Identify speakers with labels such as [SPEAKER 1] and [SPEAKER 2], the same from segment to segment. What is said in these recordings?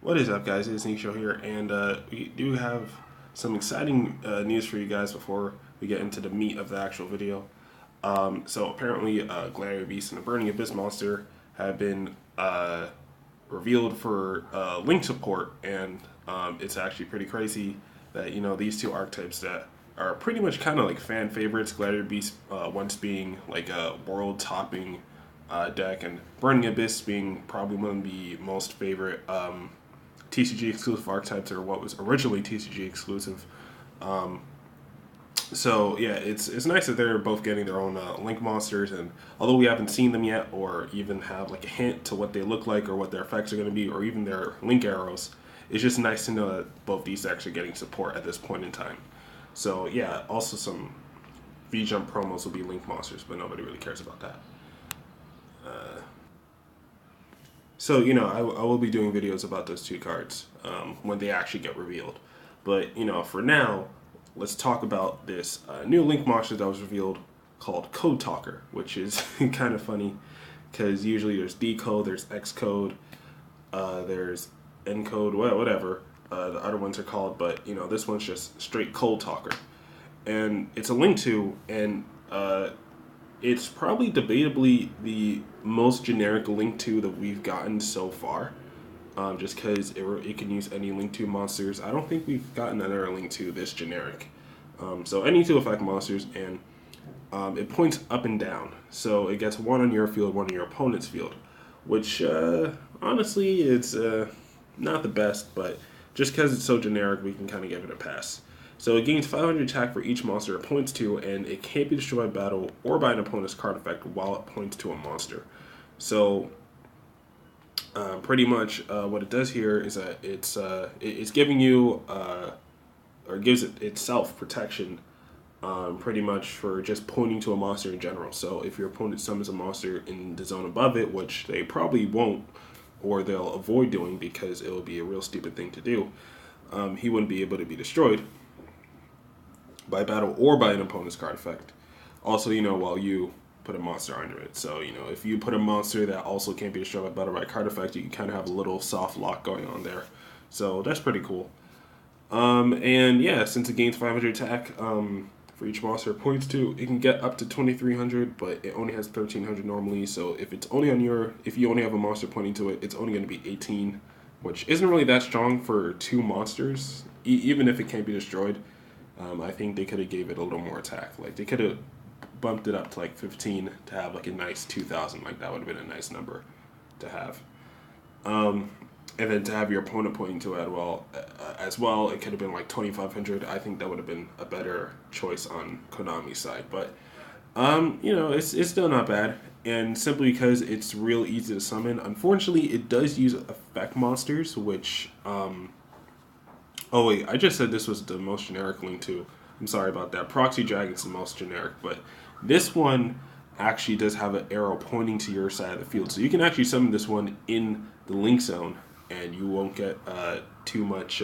[SPEAKER 1] What is up, guys? It's Nisho here, and we do have some exciting news for you guys before we get into the meat of the actual video. So apparently, Gladiator Beast and the Burning Abyss monster have been revealed for link support, and it's actually pretty crazy that these two archetypes that are pretty much kind of like fan favorites. Gladiator Beast once being like a world-topping deck, and Burning Abyss being probably one of the most favorite TCG exclusive archetypes, or what was originally TCG exclusive. So yeah, it's nice that they're both getting their own link monsters, and although we haven't seen them yet, or even have like a hint to what they look like, or what their effects are going to be, or even their link arrows, it's just nice to know that both these decks are getting support at this point in time. So yeah, also some V Jump promos will be link monsters, but nobody really cares about that. So I will be doing videos about those two cards when they actually get revealed. But for now, let's talk about this new Link monster that was revealed called Code Talker, which is kind of funny because usually there's D code, there's X code, there's N code, whatever the other ones are called. But this one's just straight Code Talker, and it's a Link to, and it's probably debatably the most generic Link 2 that we've gotten so far. Just because it can use any Link 2 monsters. I don't think we've gotten another Link 2 this generic. So any 2 effect monsters, and it points up and down. So it gets one on your field, one on your opponent's field. Which, honestly, it's not the best, but just because it's so generic, we can kind of give it a pass. So it gains 500 attack for each monster it points to, and it can't be destroyed by battle or by an opponent's card effect while it points to a monster. So pretty much what it does here is that it's giving you or gives it itself protection pretty much for just pointing to a monster in general. So if your opponent summons a monster in the zone above it, which they probably won't, or they'll avoid doing because it will be a real stupid thing to do, he wouldn't be able to be destroyed by battle or by an opponent's card effect. Also, while you put a monster under it. So, if you put a monster that also can't be destroyed by battle by card effect, you can kind of have a little soft lock going on there. So that's pretty cool. And yeah, since it gains 500 attack for each monster it points to, it can get up to 2,300, but it only has 1,300 normally. So if you only have a monster pointing to it, it's only going to be 18, which isn't really that strong for 2 monsters. Even if it can't be destroyed, I think they could have gave it a little more attack. Like they could have bumped it up to like 15 to have like a nice 2,000. Like that would have been a nice number to have. And then to have your opponent pointing to it as well, it could have been like 2,500. I think that would have been a better choice on Konami's side. But it's still not bad. And simply because it's real easy to summon, unfortunately, it does use effect monsters, which oh wait, I just said this was the most generic Link too. I'm sorry about that. Proxy Dragon's the most generic, but this one actually does have an arrow pointing to your side of the field. So you can actually summon this one in the Link zone, and you won't get too much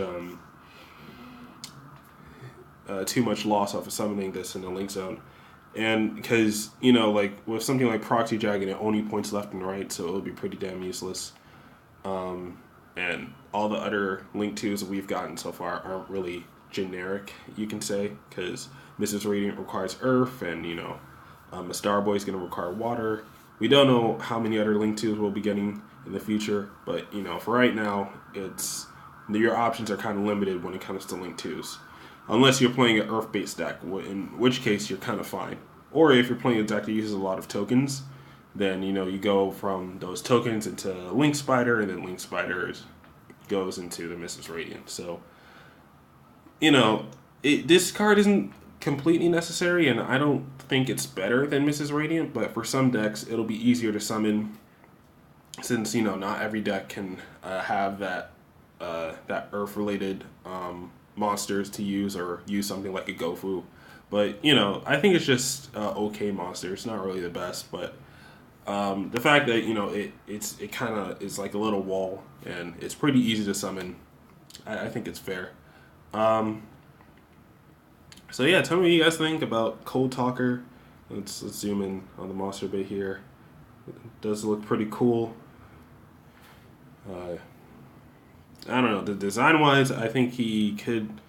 [SPEAKER 1] loss off of summoning this in the Link zone. And because, like with something like Proxy Dragon, it only points left and right, so it'll be pretty damn useless. And all the other Link 2s that we've gotten so far aren't really generic, you can say, because Mrs. Radiant requires Earth, and, a Starboy is going to require Water. We don't know how many other Link 2s we'll be getting in the future, but, for right now, your options are kind of limited when it comes to Link 2s. Unless you're playing an Earth-based deck, in which case you're kind of fine. Or if you're playing a deck that uses a lot of tokens, then you go from those tokens into Link Spider, and then Link Spider goes into the Mrs. Radiant. So this card isn't completely necessary, and I don't think it's better than Mrs. Radiant. But for some decks, it'll be easier to summon, since not every deck can have that Earth related monsters to use, or use something like a Gofu. But I think it's just okay monster. It's not really the best, but the fact that it kind of is like a little wall, and it's pretty easy to summon, I think it's fair. So yeah, tell me what you guys think about Cold Talker. Let's zoom in on the monster bit here. It does look pretty cool. I don't know. The design wise, I think he could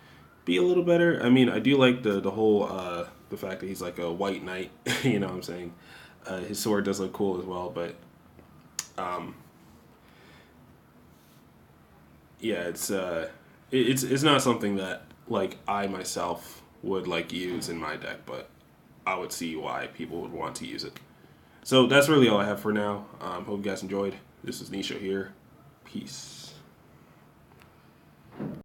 [SPEAKER 1] be a little better. I mean, I do like the whole the fact that he's like a white knight. You know what I'm saying? His sword does look cool as well, but um, yeah, it's not something that like I myself would like use in my deck, but I would see why people would want to use it. So that's really all I have for now. Hope you guys enjoyed. This is Nisha here. Peace.